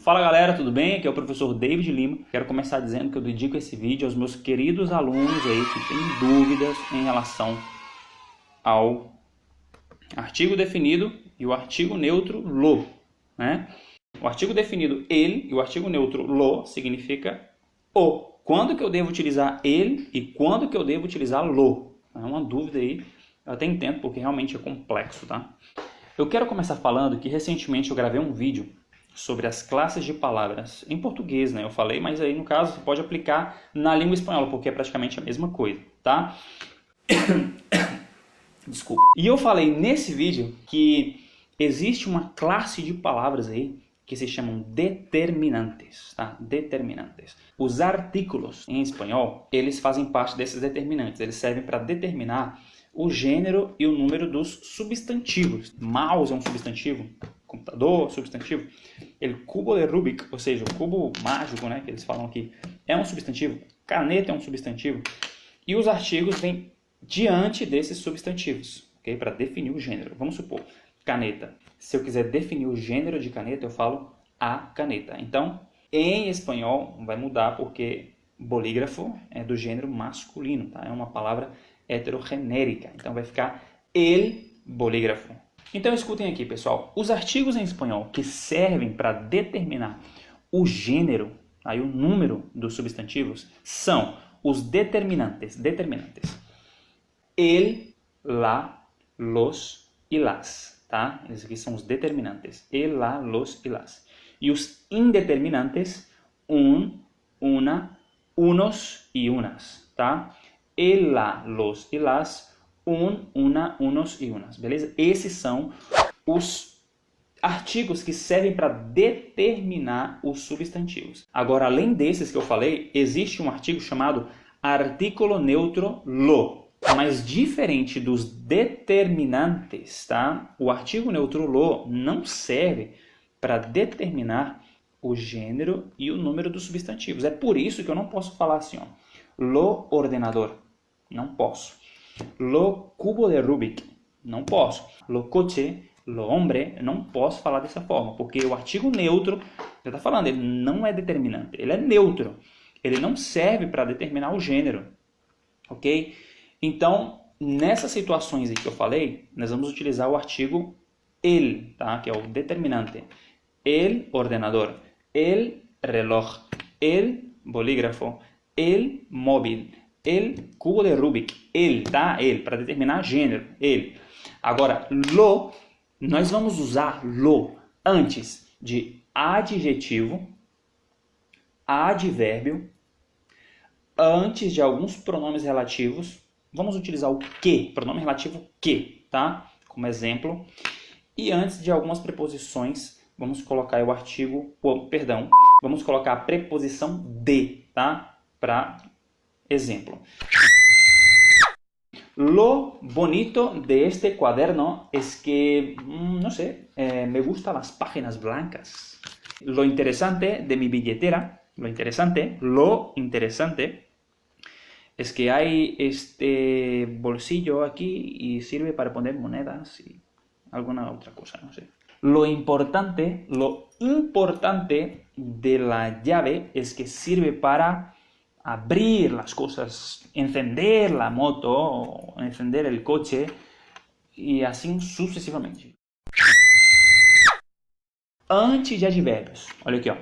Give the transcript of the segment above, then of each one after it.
Fala galera, tudo bem? Aqui é o professor David Lima. Quero começar dizendo que eu dedico esse vídeo aos meus queridos alunos aí que têm dúvidas em relação ao artigo definido e o artigo neutro lo, né? O artigo definido ele e o artigo neutro lo significa o. Quando que eu devo utilizar ele e quando que eu devo utilizar lo? É uma dúvida aí, eu até entendo porque realmente é complexo, tá? Eu quero começar falando que recentemente eu gravei um vídeo sobre as classes de palavras em português, né? Eu falei, mas aí no caso você pode aplicar na língua espanhola, porque é praticamente a mesma coisa, tá? Desculpa. E eu falei nesse vídeo que existe uma classe de palavras aí que se chamam determinantes, tá? Determinantes. Os artículos em espanhol, eles fazem parte desses determinantes. Eles servem para determinar o gênero e o número dos substantivos. Mouse é um substantivo, computador, substantivo. El cubo de Rubik, ou seja, o cubo mágico, né, que eles falam aqui, é um substantivo. Caneta é um substantivo. E os artigos vêm diante desses substantivos, ok? Para definir o gênero. Vamos supor, caneta. Se eu quiser definir o gênero de caneta, eu falo a caneta. Então, em espanhol, vai mudar porque bolígrafo é do gênero masculino, tá? É uma palavra heterogenérica. Então, vai ficar el bolígrafo. Então, escutem aqui, pessoal. Os artigos em espanhol que servem para determinar o gênero, aí o número dos substantivos, são os determinantes. El, la, los e las, tá? Esses aqui são os determinantes. El, la, los e las. E os indeterminantes, un, una, unos e unas, tá? El, la, los e las, un, una, unos e unas, beleza? Esses são os artigos que servem para determinar os substantivos. Agora, além desses que eu falei, existe um artigo chamado artículo neutro lo. Mas diferente dos determinantes, tá? O artigo neutro lo não serve para determinar o gênero e o número dos substantivos. É por isso que eu não posso falar assim, ó, lo ordenador. Não posso. Lo cubo de Rubik. Não posso. Lo coche, lo hombre. Não posso falar dessa forma, porque o artigo neutro, já está falando, ele não é determinante. Ele é neutro. Ele não serve para determinar o gênero. Ok? Então, nessas situações aí que eu falei, nós vamos utilizar o artigo el, tá? Que é o determinante. El ordenador, el reloj, el bolígrafo, el móvil, el cubo de Rubik, el, tá? El, para determinar gênero, el. Agora, lo, nós vamos usar lo antes de adjetivo, advérbio, antes de alguns pronomes relativos. Vamos utilizar o que, pronome relativo que, tá? Como exemplo. E antes de algumas preposições, vamos colocar o artigo, vamos colocar a preposição de, tá? Para exemplo. Lo bonito de este cuaderno es que, no sé, me gustan las páginas blancas. Lo interesante de mi billetera, lo interesante es que hay este bolsillo aquí y sirve para poner monedas y alguna otra cosa, no sé. Lo importante de la llave es que sirve para abrir las cosas, encender la moto, encender el coche y así sucesivamente. Antes de advérbios, olha aqui, ó.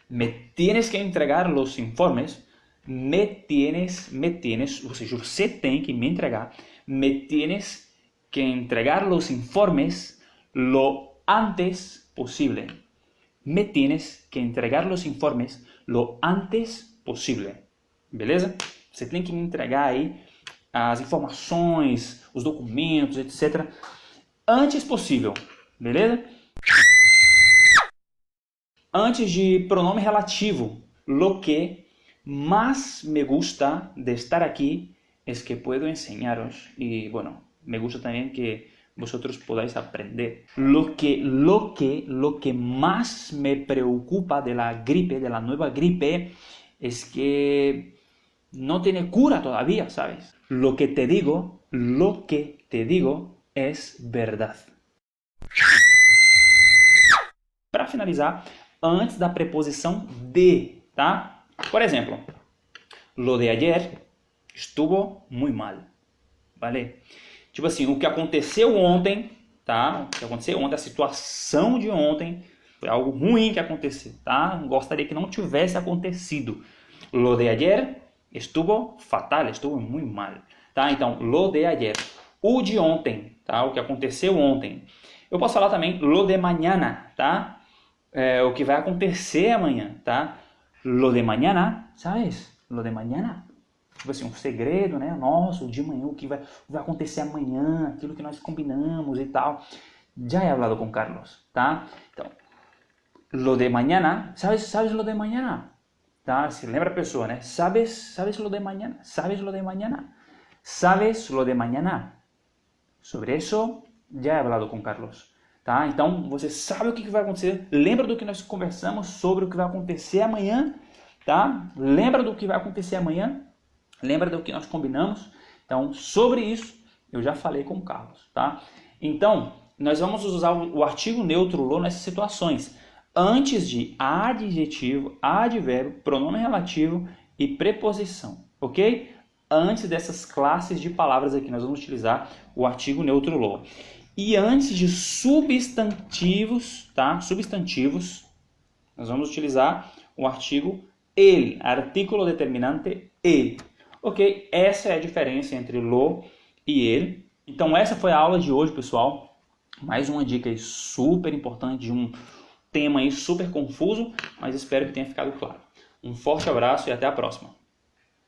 Me tienes que entregar los informes. Me tienes, ou seja, você tem que me entregar. Me tienes que entregar los informes lo antes posible. Me tienes que entregar los informes lo antes posible. Beleza? Você tem que me entregar aí as informações, os documentos, etc. antes possível. Beleza? Antes de pronome relativo, lo que más me gusta de estar aquí es que puedo enseñaros y bueno, me gusta también que vosotros podáis aprender. Lo que más me preocupa de la gripe, de la nueva gripe, es que no tiene cura todavía, ¿sabes? Lo que te digo es verdad. Para finalizar, antes da preposição de, tá? Por exemplo, lo de ayer estuvo muy mal, vale? Tipo assim, o que aconteceu ontem, tá? O que aconteceu ontem, a situação de ontem, foi algo ruim que aconteceu, tá? Gostaria que não tivesse acontecido. Lo de ayer estuvo fatal, estuvo muy mal, tá? Então, lo de ayer, o de ontem, tá? O que aconteceu ontem. Eu posso falar também lo de mañana, tá? O que vai acontecer amanhã, tá? Lo de mañana, sabes? Lo de mañana. Tipo assim, um segredo, né? Nossa, o de amanhã, o que vai acontecer amanhã, aquilo que nós combinamos e tal. Já he hablado com Carlos, tá? Então, lo de mañana, sabes lo de mañana? Tá? Se lembra a pessoa, né? Sabes lo de mañana? Sabes lo de mañana? Sabes lo de mañana? Sobre isso, já he hablado com Carlos. Tá? Então, você sabe o que vai acontecer. Lembra do que nós conversamos sobre o que vai acontecer amanhã. Tá? Lembra do que vai acontecer amanhã. Lembra do que nós combinamos. Então, sobre isso, eu já falei com o Carlos. Tá? Então, nós vamos usar o artigo neutro lo nessas situações. Antes de adjetivo, advérbio, pronome relativo e preposição. Ok? Antes dessas classes de palavras aqui, nós vamos utilizar o artigo neutro lo. E antes de substantivos, tá? Substantivos, nós vamos utilizar o artigo el, artículo determinante el. Ok? Essa é a diferença entre lo e el. Então essa foi a aula de hoje, pessoal. Mais uma dica aí super importante de um tema aí super confuso, mas espero que tenha ficado claro. Um forte abraço e até a próxima.